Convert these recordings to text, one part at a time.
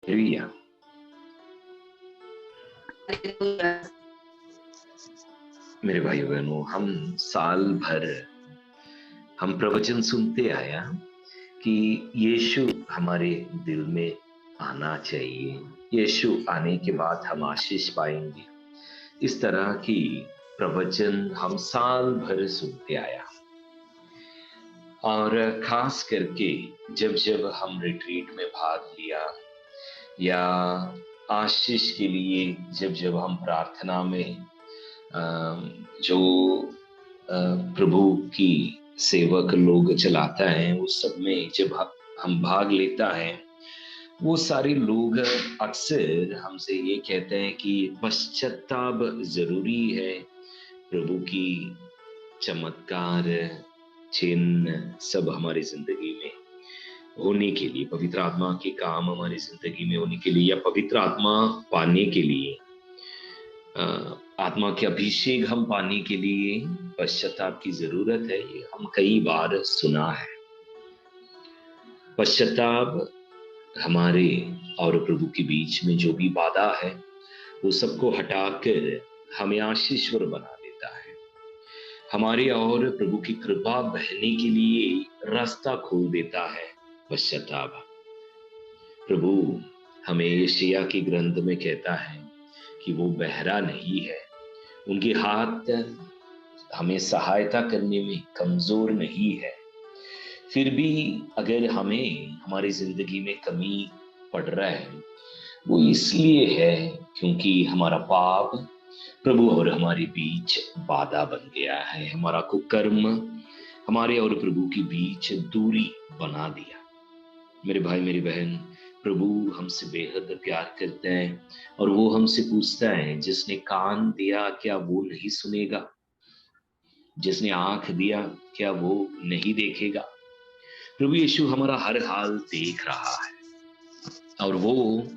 Hallelujah. मेरे भाई बहनों, हम साल भर हम प्रवचन सुनते आया कि यीशु हमारे दिल में आना चाहिए। यीशु आने के बाद हम आशीष पाएंगे। इस तरह की प्रवचन हम साल भर सुनते आया। और खास करके जब जब हम रिट्रीट में भाग लिया या आशीष के लिए जब जब हम प्रार्थना में जो प्रभु की सेवक लोग चलाता है, उस सब में जब हम भाग लेता है, वो सारे लोग अक्सर हमसे ये कहते हैं कि पश्चाताप जरूरी है। प्रभु की चमत्कार चिन्ह सब हमारी जिंदगी में होने के लिए, पवित्र आत्मा के काम हमारी जिंदगी में होने के लिए या पवित्र आत्मा पाने के लिए, आत्मा के अभिषेक हम पाने के लिए पश्चाताप की जरूरत है। ये हम कई बार सुना है। पश्चाताप हमारे और प्रभु के बीच में जो भी बाधा है वो सबको हटाकर हमें आशीश्वर बना देता है। हमारे और प्रभु की कृपा बहने के लिए रास्ता खोल देता है पश्चाताप। प्रभु हमें यशायाह के ग्रंथ में कहता है कि वो बहरा नहीं है, उनके हाथ हमें सहायता करने में कमजोर नहीं है। फिर भी अगर हमें हमारी जिंदगी में कमी पड़ रहा है, वो इसलिए है क्योंकि हमारा पाप प्रभु और हमारे बीच बाधा बन गया है। हमारा कुकर्म हमारे और प्रभु के बीच दूरी बना दिया। मेरे भाई मेरी बहन, प्रभु हमसे बेहद प्यार करते हैं और वो हमसे पूछता है, जिसने कान दिया क्या वो नहीं सुनेगा? जिसने आंख दिया क्या वो नहीं देखेगा? प्रभु यीशु हमारा हर हाल देख रहा है और वो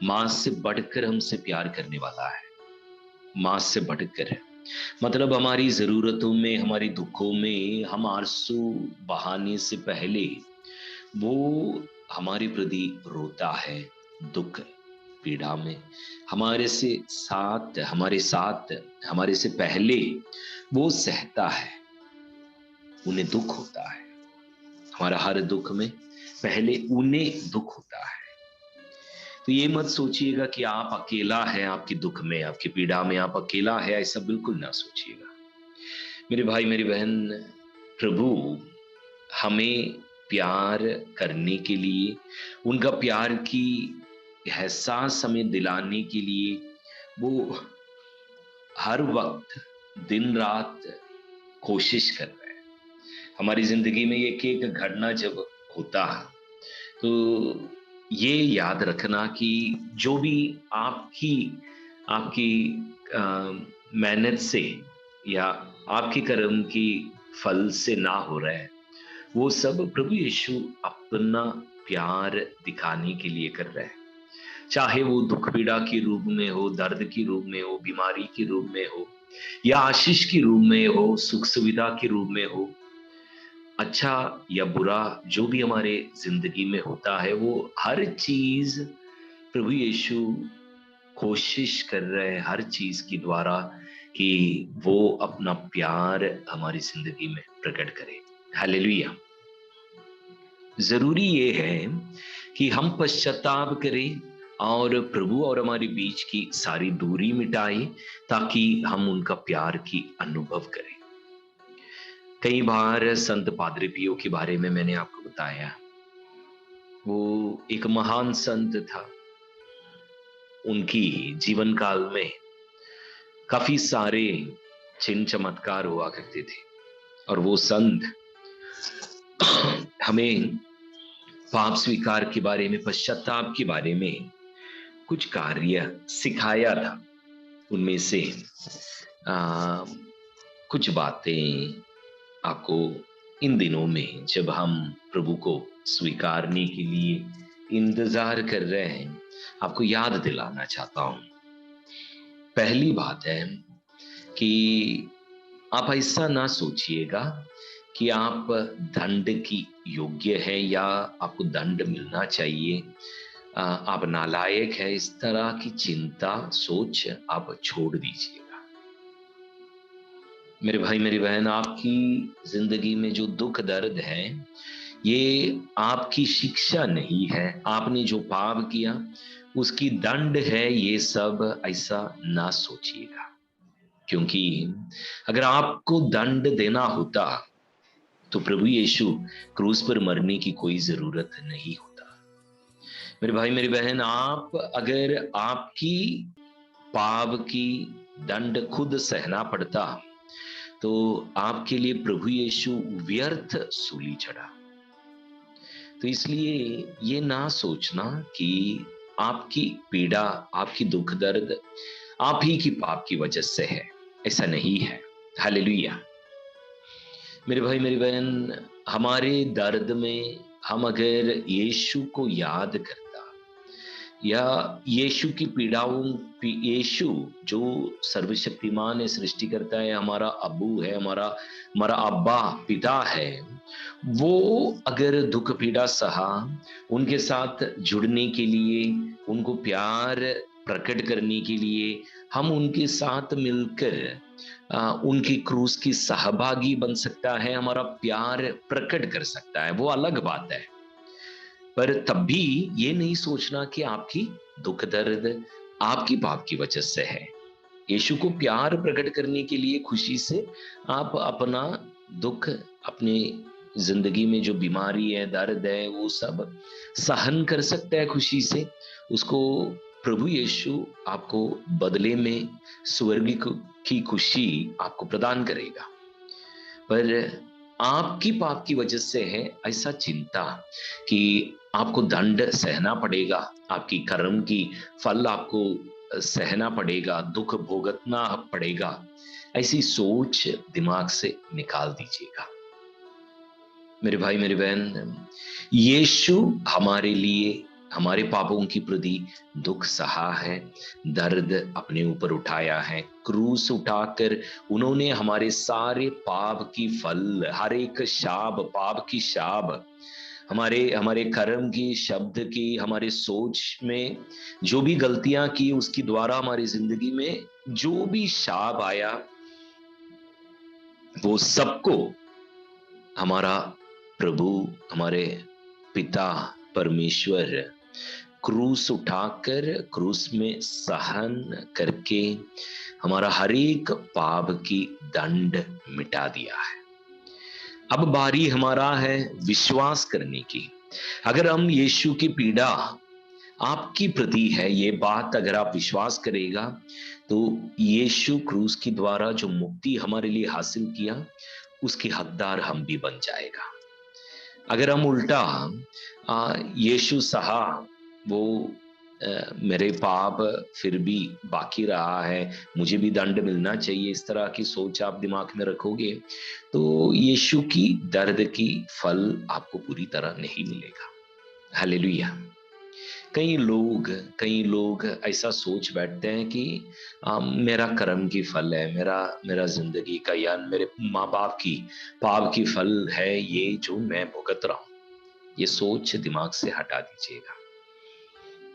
मां से बढ़कर हमसे प्यार करने वाला है। मां से बढ़कर, मतलब हमारी जरूरतों में, हमारी दुखों में हम आंसू बहाने से पहले वो हमारे प्रति रोता है। दुख पीड़ा में हमारे साथ हमारे से पहले वो सहता है। उन्हें दुख होता है, हमारा हर दुख में पहले उन्हें दुख होता है। तो ये मत सोचिएगा कि आप अकेला है, आपके दुख में, आपकी पीड़ा में आप अकेला है, ऐसा बिल्कुल ना सोचिएगा। मेरे भाई मेरी बहन, प्रभु हमें प्यार करने के लिए, उनका प्यार की एहसास हमें दिलाने के लिए वो हर वक्त दिन रात कोशिश कर रहे हैं। हमारी जिंदगी में एक एक घटना जब होता है तो ये याद रखना कि जो भी आपकी आपकी मेहनत से या आपके कर्म की फल से ना हो रहा है, वो सब प्रभु यीशु अपना प्यार दिखाने के लिए कर रहे हैं। चाहे वो दुख पीड़ा के रूप में हो, दर्द के रूप में हो, बीमारी के रूप में हो, या आशीष के रूप में हो, सुख सुविधा के रूप में हो, अच्छा या बुरा जो भी हमारे जिंदगी में होता है, वो हर चीज प्रभु यीशु कोशिश कर रहे हैं हर चीज के द्वारा कि वो अपना प्यार हमारी जिंदगी में प्रकट करे। हालेलुया। जरूरी ये है कि हम पश्चाताप करें और प्रभु और हमारे बीच की सारी दूरी मिटाएं, ताकि हम उनका प्यार की अनुभव करें। कई बार संत पादरी पियो के बारे में मैंने आपको बताया। वो एक महान संत था। उनकी जीवन काल में काफी सारे चिन्ह चमत्कार हुआ करते थे और वो संत हमें पाप स्वीकार के बारे में, पश्चाताप के बारे में कुछ कार्य सिखाया था। उनमें से कुछ बातें आपको इन दिनों में जब हम प्रभु को स्वीकारने के लिए इंतजार कर रहे हैं, आपको याद दिलाना चाहता हूं। पहली बात है कि आप ऐसा ना सोचिएगा कि आप दंड की योग्य है या आपको दंड मिलना चाहिए। आप नालायक है, इस तरह की चिंता सोच आप छोड़ दीजिएगा। मेरे भाई मेरी बहन, आपकी जिंदगी में जो दुख दर्द है, ये आपकी शिक्षा नहीं है। आपने जो पाप किया उसकी दंड है, ये सब ऐसा ना सोचिएगा। क्योंकि अगर आपको दंड देना होता तो प्रभु यीशु क्रूस पर मरने की कोई जरूरत नहीं होता। मेरे भाई मेरी बहन, आप अगर आपकी पाप की दंड खुद सहना पड़ता तो आपके लिए प्रभु यीशु व्यर्थ सूली चढ़ा। तो इसलिए ये ना सोचना कि आपकी पीड़ा, आपकी दुख दर्द आप ही की पाप की वजह से है। ऐसा नहीं है। हालेलुया। मेरे भाई मेरी बहन, हमारे दर्द में हम अगर यीशु को याद करता या यीशु की पीड़ाओं, यीशु जो सर्वशक्तिमान है, सृष्टि करता है, हमारा अब्बू है, हमारा हमारा अब्बा पिता है, वो अगर दुख पीड़ा सहा, उनके साथ जुड़ने के लिए, उनको प्यार प्रकट करने के लिए हम उनके साथ मिलकर उनकी क्रूस की सहभागी बन सकता है, हमारा प्यार प्रकट कर सकता है, वो अलग बात है। पर तब भी ये नहीं सोचना कि आपकी दुख दर्द आपकी पाप की वजह से है। यीशु को प्यार प्रकट करने के लिए खुशी से आप अपना दुख, अपने जिंदगी में जो बीमारी है, दर्द है, वो सब सहन कर सकता है खुशी से। उसको प्रभु यीशु आपको बदले में स्वर्ग की खुशी आपको प्रदान करेगा। पर आपकी पाप की वजह से है ऐसा चिंता कि आपको दंड सहना पड़ेगा, आपकी कर्म की फल आपको सहना पड़ेगा, दुख भोगतना पड़ेगा, ऐसी सोच दिमाग से निकाल दीजिएगा। मेरे भाई मेरी बहन, यीशु हमारे लिए हमारे पापों की प्रति दुख सहा है, दर्द अपने ऊपर उठाया है, क्रूस उठाकर उन्होंने हमारे सारे पाप की फल, हर एक शाप, पाप की शाप, हमारे हमारे कर्म की, शब्द की, हमारे सोच में जो भी गलतियां की, उसकी द्वारा हमारी जिंदगी में जो भी शाप आया, वो सबको हमारा प्रभु, हमारे पिता परमेश्वर क्रूस उठाकर, क्रूस में सहन करके हमारा हर एक पाप की दंड मिटा दिया है। अब बारी हमारा है विश्वास करने की। अगर हम यीशु की पीड़ा आपकी प्रति है, ये बात अगर आप विश्वास करेगा, तो यीशु क्रूस की द्वारा जो मुक्ति हमारे लिए हासिल किया, उसके हकदार हम भी बन जाएगा। अगर हम उल्टा यीशु सहा, वो मेरे पाप फिर भी बाकी रहा है, मुझे भी दंड मिलना चाहिए, इस तरह की सोच आप दिमाग में रखोगे तो यीशु की दर्द की फल आपको पूरी तरह नहीं मिलेगा। हालेलुया। कई लोग ऐसा सोच बैठते हैं कि मेरा कर्म की फल है, मेरा मेरा जिंदगी का या मेरे माँ बाप की पाप की फल है ये जो मैं भुगत रहा हूं। ये सोच दिमाग से हटा दीजिएगा।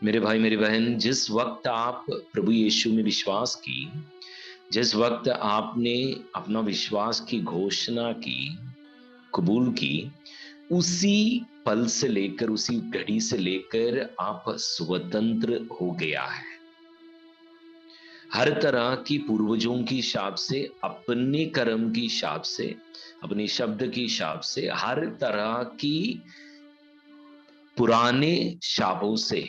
मेरे भाई मेरी बहन, जिस वक्त आप प्रभु यीशु में विश्वास की, जिस वक्त आपने अपना विश्वास की घोषणा की, कबूल की, उसी पल से लेकर, उसी घड़ी से लेकर आप स्वतंत्र हो गया है। हर तरह की पूर्वजों की शाप से, अपने कर्म की शाप से, अपने शब्द की शाप से, हर तरह की पुराने शापों से,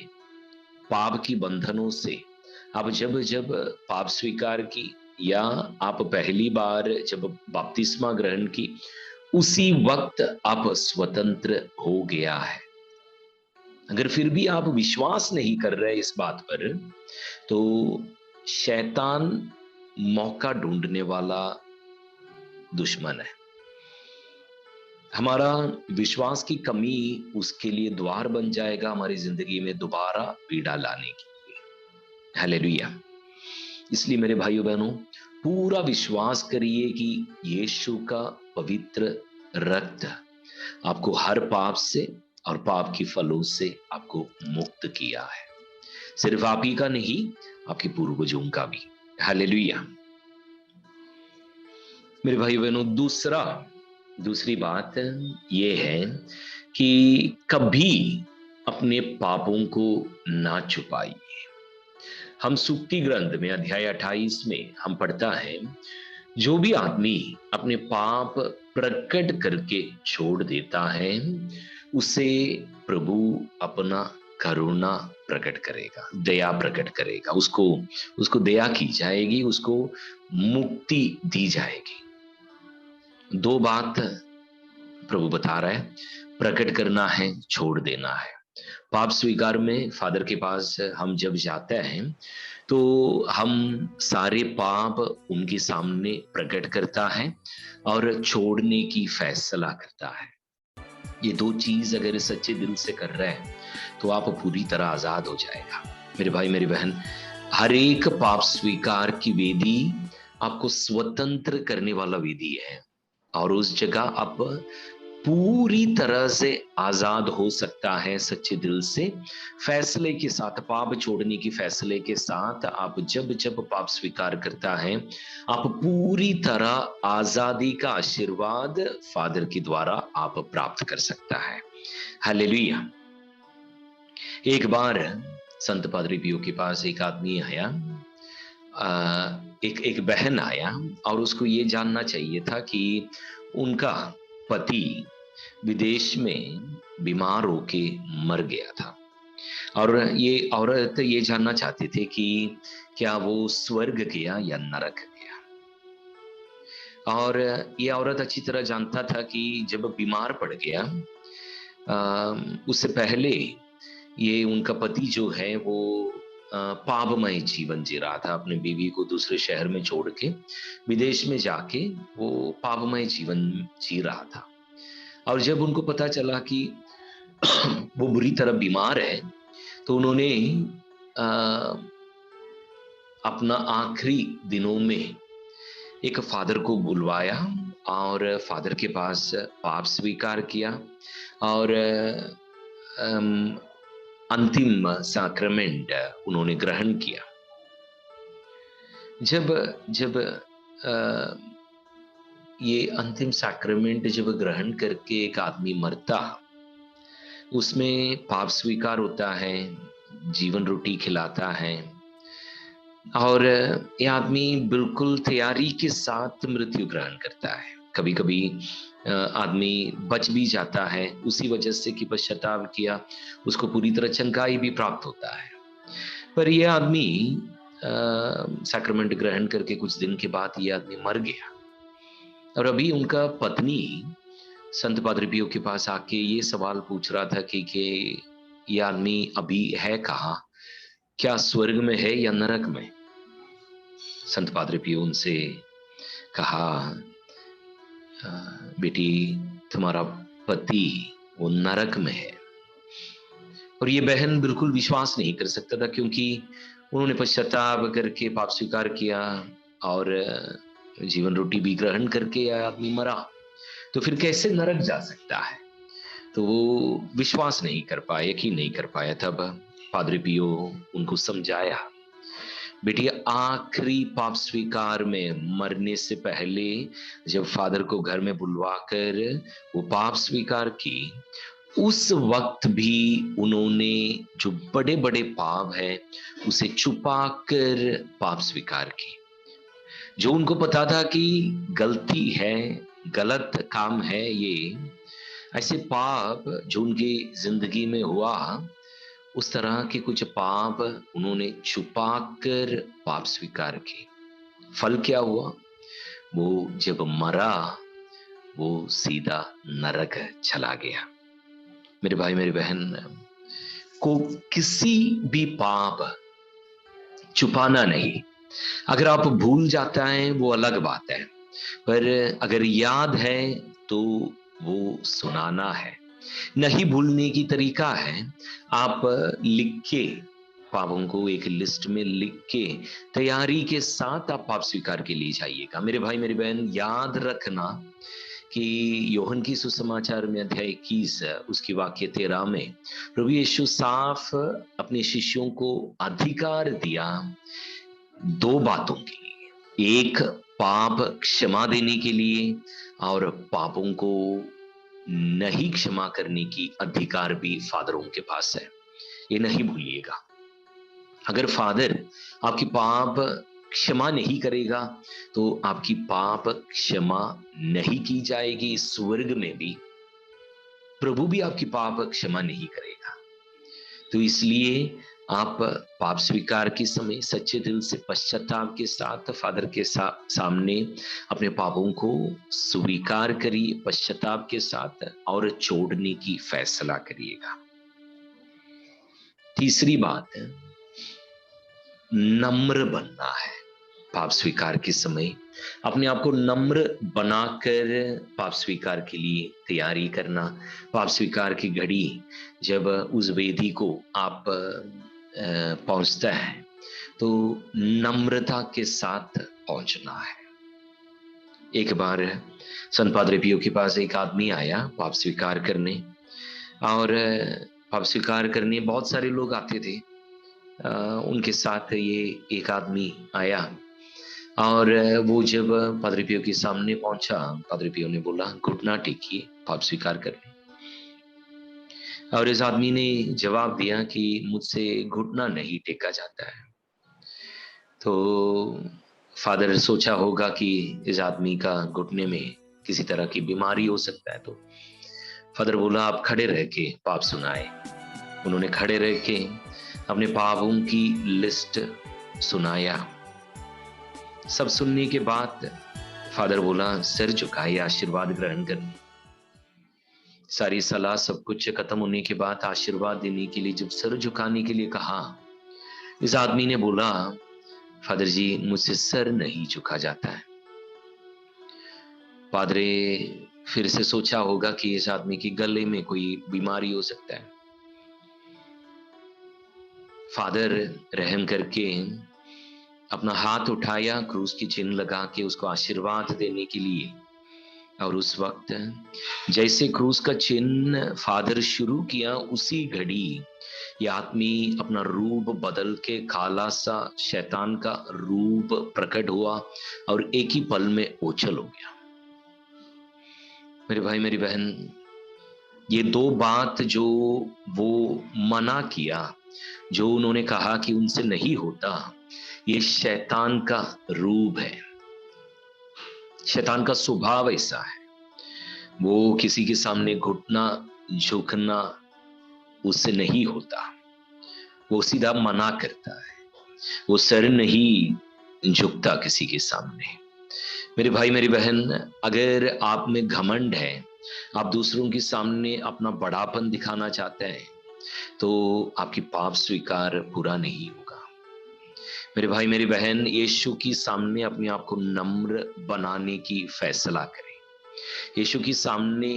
पाप की बंधनों से आप जब जब पाप स्वीकार की या आप पहली बार जब बपतिस्मा ग्रहण की, उसी वक्त आप स्वतंत्र हो गया है। अगर फिर भी आप विश्वास नहीं कर रहे इस बात पर, तो शैतान मौका ढूंढने वाला दुश्मन है। हमारा विश्वास की कमी उसके लिए द्वार बन जाएगा हमारी जिंदगी में दोबारा पीड़ा लाने के लिए। हालेलुया। इसलिए मेरे भाइयों बहनों, पूरा विश्वास करिए कि यीशु का पवित्र रक्त आपको हर पाप से, और पाप की फलों से आपको मुक्त किया है। सिर्फ आप ही का नहीं, आपके पूर्वजों का भी। हालेलुया। मेरे भाई बहनों, दूसरी बात ये है कि कभी अपने पापों को ना छुपाइए। हम सुक्ति ग्रंथ में अध्याय 28 में हम पढ़ता है, जो भी आदमी अपने पाप प्रकट करके छोड़ देता है, उसे प्रभु अपना करुणा प्रकट करेगा, दया प्रकट करेगा। उसको दया की जाएगी, उसको मुक्ति दी जाएगी। दो बात प्रभु बता रहा है, प्रकट करना है, छोड़ देना है। पाप स्वीकार में फादर के पास हम जब जाते हैं तो हम सारे पाप उनके सामने प्रकट करता है और छोड़ने की फैसला करता है। ये दो चीज अगर सच्चे दिल से कर रहे हैं तो आप पूरी तरह आजाद हो जाएगा। मेरे भाई मेरी बहन, हर एक पाप स्वीकार की वेदी आपको स्वतंत्र करने वाला वेदी है और उस जगह आप पूरी तरह से आजाद हो सकता है। सच्चे दिल से फैसले के साथ, पाप छोड़ने की फैसले के साथ आप जब जब पाप स्वीकार करता है, आप पूरी तरह आजादी का आशीर्वाद फादर के द्वारा आप प्राप्त कर सकता है। हालेलुया। एक बार संत पादरी पियो के पास एक आदमी आया, एक बहन आया और उसको ये जानना चाहिए था कि उनका पति विदेश में बीमार होके मर गया था और ये औरत ये जानना चाहती थी कि क्या वो स्वर्ग गया या नरक गया। और ये औरत अच्छी तरह जानता था कि जब बीमार पड़ गया, उससे पहले ये उनका पति जो है वो पापमय जीवन जी रहा था। अपनी बीवी को दूसरे शहर में छोड़ के विदेश में जाके वो पापमय जीवन जी रहा था। और जब उनको पता चला कि वो बुरी तरह बीमार है तो उन्होंने अपना आखिरी दिनों में एक फादर को बुलवाया और फादर के पास पाप स्वीकार किया और अंतिम सैक्रामेंट उन्होंने ग्रहण किया। जब जब ये अंतिम सैक्रामेंट जब ग्रहण करके एक आदमी मरता, उसमें पाप स्वीकार होता है, जीवन रोटी खिलाता है और ये आदमी बिल्कुल तैयारी के साथ मृत्यु ग्रहण करता है। कभी कभी आदमी बच भी जाता है उसी वजह से कि पश्चाताप किया, उसको पूरी तरह चंगाई भी प्राप्त होता है। पर यह आदमी सैक्रामेंट ग्रहण करके कुछ दिन के बाद ये आदमी मर गया और अभी उनका पत्नी संत पादरी पियो के पास आके ये सवाल पूछ रहा था कि ये आदमी अभी है कहाँ, क्या स्वर्ग में है या नरक में। संत पादरी पियो उनसे कहा, बेटी तुम्हारा पति वो नरक में है। और ये बहन बिल्कुल विश्वास नहीं कर सकता था क्योंकि उन्होंने पश्चाताप करके पाप स्वीकार किया और जीवन रोटी भी ग्रहण करके आदमी मरा, तो फिर कैसे नरक जा सकता है। तो वो विश्वास नहीं कर पाया, यकीन नहीं कर पाया। तब पादरी पियो उनको समझाया, बेटी आखिरी पाप स्वीकार में मरने से पहले जब फादर को घर में बुलवाकर वो पाप स्वीकार की, उस वक्त भी उन्होंने जो बड़े बड़े पाप है उसे छुपाकर पाप स्वीकार की। जो उनको पता था कि गलती है, गलत काम है, ये ऐसे पाप जो उनकी जिंदगी में हुआ, उस तरह के कुछ पाप उन्होंने छुपाकर पाप स्वीकार किए। फल क्या हुआ? वो जब मरा वो सीधा नरक चला गया। मेरे भाई मेरी बहन को किसी भी पाप छुपाना नहीं। अगर आप भूल जाता है वो अलग बात है, पर अगर याद है तो वो सुनाना है। नहीं भूलने की तरीका है, आप लिख के पापों को एक लिस्ट में लिख के तैयारी के साथ आप पाप स्वीकार के लिए जाइएगा। मेरे भाई मेरी बहन, याद रखना कि योहन की सुसमाचार में अध्याय 21 उसकी वाक्य 13 में प्रभु यीशु साफ अपने शिष्यों को अधिकार दिया दो बातों के लिए, एक पाप क्षमा देने के लिए और पापों को नहीं क्षमा करने की अधिकार भी फादरों के पास है। ये नहीं भूलिएगा। अगर फादर आपकी पाप क्षमा नहीं करेगा तो आपकी पाप क्षमा नहीं की जाएगी। स्वर्ग में भी प्रभु भी आपकी पाप क्षमा नहीं करेगा। तो इसलिए आप पाप स्वीकार के समय सच्चे दिल से पश्चाताप के साथ फादर के सामने अपने पापों को स्वीकार करिए पश्चाताप के साथ और छोड़ने की फैसला करिएगा। तीसरी बात, नम्र बनना है। पाप स्वीकार के समय अपने आप को नम्र बनाकर पाप स्वीकार के लिए तैयारी करना। पाप स्वीकार की घड़ी जब उस वेदी को आप पहुंचता है तो नम्रता के साथ पहुंचना है। एक बार संत पादरी पियो के पास एक आदमी आया पाप स्वीकार करने, और पाप स्वीकार करने बहुत सारे लोग आते थे। उनके साथ ये एक आदमी आया और वो जब पादरी पियो के सामने पहुंचा, पादरी पियो ने बोला घुटना टेकिए पाप स्वीकार करने। और इस आदमी ने जवाब दिया कि मुझसे घुटना नहीं टेका जाता है। तो फादर सोचा होगा कि इस आदमी का घुटने में किसी तरह की बीमारी हो सकता है। तो फादर बोला आप खड़े रह के पाप सुनाए। उन्होंने खड़े रह के अपने पापों की लिस्ट सुनाया। सब सुनने के बाद फादर बोला सिर झुकाइए आशीर्वाद ग्रहण करने। सारी सलाह सब कुछ खत्म होने के बाद आशीर्वाद देने के लिए जब सर झुकाने के लिए कहा, इस आदमी ने बोला फादर जी मुझसे सर नहीं झुका जाता है। पादरे फिर से सोचा होगा कि इस आदमी के गले में कोई बीमारी हो सकता है। फादर रहम करके अपना हाथ उठाया, क्रूस की चिन्ह लगा के उसको आशीर्वाद देने के लिए। और उस वक्त जैसे क्रूस का चिन्ह फादर शुरू किया, उसी घड़ी ये आदमी अपना रूप बदल के काला सा शैतान का रूप प्रकट हुआ और एक ही पल में ओझल हो गया। मेरे भाई मेरी बहन, ये दो बात जो वो मना किया, जो उन्होंने कहा कि उनसे नहीं होता, ये शैतान का रूप है। शैतान का स्वभाव ऐसा है, वो किसी के सामने घुटना झुकना उससे नहीं होता। वो सीधा मना करता है, वो सर नहीं झुकता किसी के सामने। मेरे भाई मेरी बहन, अगर आप में घमंड है, आप दूसरों के सामने अपना बड़ापन दिखाना चाहते हैं, तो आपकी पाप स्वीकार पूरा नहीं होगा। मेरे भाई मेरी बहन, यीशु की सामने अपने आप को नम्र बनाने की फैसला करें। यीशु की सामने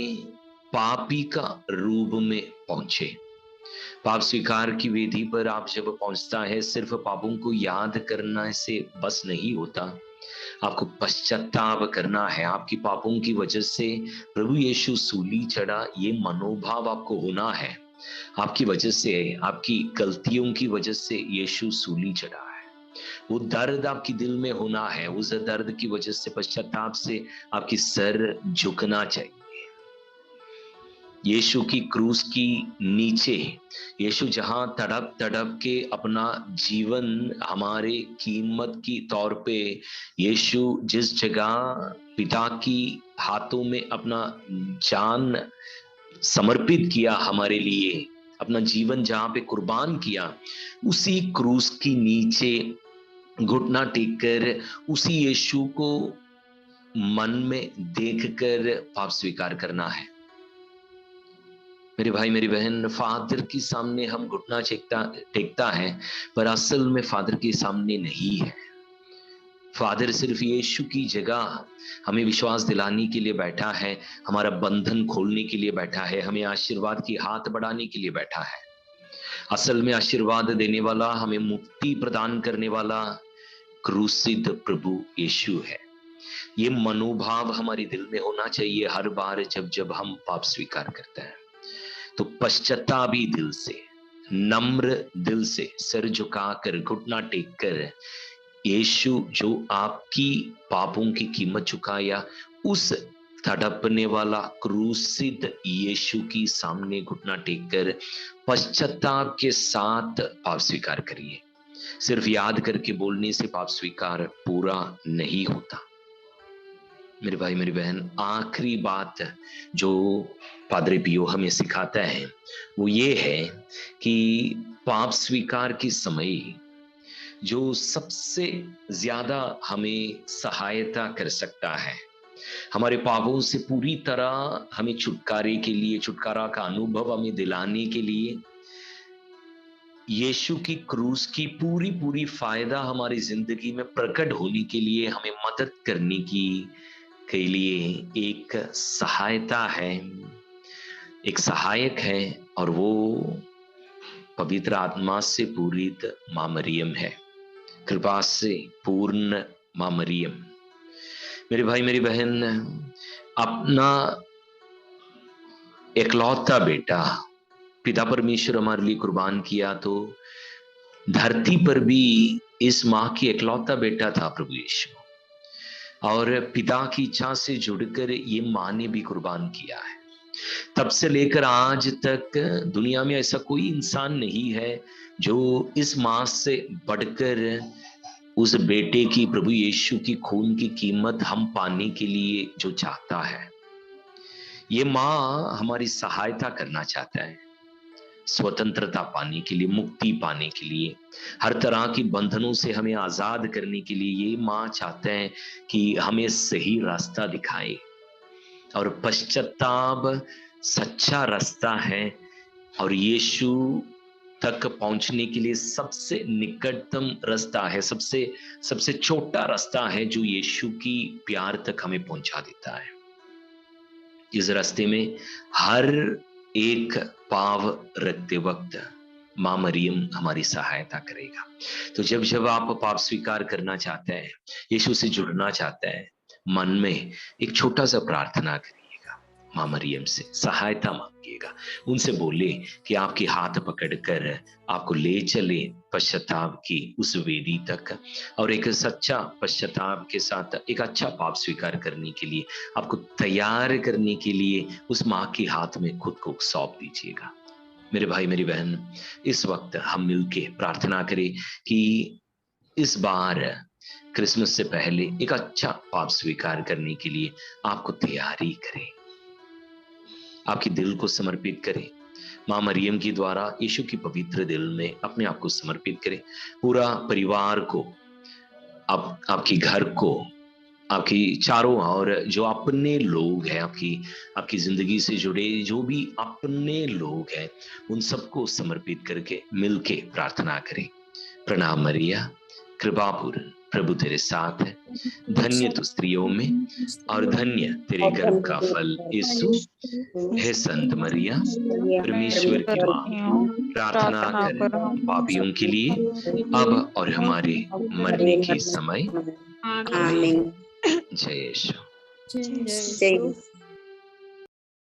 पापी का रूप में पहुंचे। पाप स्वीकार की वेदी पर आप जब पहुंचता है, सिर्फ पापों को याद करना से बस नहीं होता, आपको पश्चाताप करना है। आपकी पापों की वजह से प्रभु यीशु सूली चढ़ा, ये मनोभाव आपको होना है। आपकी वजह से, आपकी गलतियों की वजह से यीशु सूली चढ़ा है, वो दर्द आपकी दिल में होना है। उस दर्द की वजह से, पश्चाताप से आपकी सर झुकना चाहिए। यीशु की क्रूस की नीचे, यीशु जहां तड़प तड़प के अपना जीवन हमारे कीमत की तौर पे, यीशु जिस जगह पिता की हाथों में अपना जान समर्पित किया हमारे लिए, अपना जीवन जहां पे कुर्बान किया, उसी क्रूस की नीचे घुटना टेककर उसी यीशु को मन में देखकर पाप स्वीकार करना है। मेरे भाई मेरी बहन, फादर के सामने हम घुटना टेकता है, पर असल में फादर के सामने नहीं है। फादर सिर्फ यीशु की जगह हमें विश्वास दिलाने के लिए बैठा है, हमारा बंधन खोलने के लिए बैठा है, हमें आशीर्वाद की हाथ बढ़ाने के लिए बैठा है। असल में आशीर्वाद देने वाला, हमें मुक्ति प्रदान करने वाला क्रूसित प्रभु यीशु है। ये मनोभाव हमारे दिल में होना चाहिए हर बार जब जब हम पाप स्वीकार करते हैं। तो पश्चातापी दिल से, नम्र दिल से, सिर झुकाकर, घुटना टेक कर, यीशु जो आपकी पापों की कीमत चुकाया, उस तड़पने वाला क्रूसित यीशु की सामने घुटना टेक कर पश्चाताप के साथ पाप स्वीकार करिए। सिर्फ याद करके बोलने से पाप स्वीकार पूरा नहीं होता। मेरे भाई मेरी बहन, आखिरी बात जो पादरी पियो हमें सिखाता है वो ये है कि पाप स्वीकार के समय जो सबसे ज्यादा हमें सहायता कर सकता है, हमारे पापों से पूरी तरह हमें छुटकारे के लिए, छुटकारा का अनुभव हमें दिलाने के लिए, यीशु की क्रूस की पूरी पूरी फायदा हमारी जिंदगी में प्रकट होने के लिए, हमें मदद करने की के लिए एक सहायता है, एक सहायक है, और वो पवित्र आत्मा से पूरित मां मरियम है, कृपा से पूर्ण मां मरियम। मेरे भाई मेरी बहन, अपना एकलौता बेटा पिता परमेश्वर हमारे लिए कुर्बान किया, तो धरती पर भी इस मां की एकलौता बेटा था प्रभु यीशु, और पिता की इच्छा से जुड़कर ये मां ने भी कुर्बान किया है। तब से लेकर आज तक दुनिया में ऐसा कोई इंसान नहीं है जो इस मां से बढ़कर उस बेटे की, प्रभु यीशु की खून की कीमत हम पाने के लिए जो चाहता है। ये मां हमारी सहायता करना चाहता है, स्वतंत्रता पाने के लिए, मुक्ति पाने के लिए, हर तरह की बंधनों से हमें आजाद करने के लिए ये मां चाहते हैं कि हमें सही रास्ता दिखाए। और पश्चाताप सच्चा रास्ता है, और यीशु तक पहुंचने के लिए सबसे निकटतम रास्ता है, सबसे छोटा रास्ता है जो यीशु की प्यार तक हमें पहुंचा देता है। इस रास्ते में हर एक पाव रखते वक्त मां मरियम हमारी सहायता करेगा। तो जब जब आप पाप स्वीकार करना चाहते हैं, यीशु से जुड़ना चाहते हैं, मन में एक छोटा सा प्रार्थना करिएगा, मां मरियम से सहायता मांगिएगा, उनसे बोले कि आपके हाथ पकड़कर आपको ले चले पश्चाताप की उस वेदी तक, और एक सच्चा पश्चाताप के साथ एक अच्छा पाप स्वीकार करने के लिए आपको तैयार करने के लिए उस मां के हाथ में खुद को सौंप दीजिएगा। मेरे भाई मेरी बहन, इस वक्त हम मिलके प्रार्थना करें कि इस बार क्रिसमस से पहले एक अच्छा पाप स्वीकार करने के लिए आपको तैयारी करें, आपके दिल को समर्पित करें, मां मरियम की द्वारा यीशु की पवित्र दिल में अपने आप को समर्पित करें। पूरा परिवार को, आपके घर को, आपकी चारों ओर जो अपने लोग हैं, आपकी जिंदगी से जुड़े जो भी अपने लोग हैं, उन सबको समर्पित करके मिलके प्रार्थना करें। प्रणाम मरिया, कृपापूर्ण प्रभु तेरे साथ है, धन्य तू स्त्रियों में और धन्य तेरे गर्भ का फल यीशु। हे संत मरिया, परमेश्वर की मां, प्रार्थना कर पापियों के लिए अब और हमारे मरने के समय। आमीन। जय यीशु।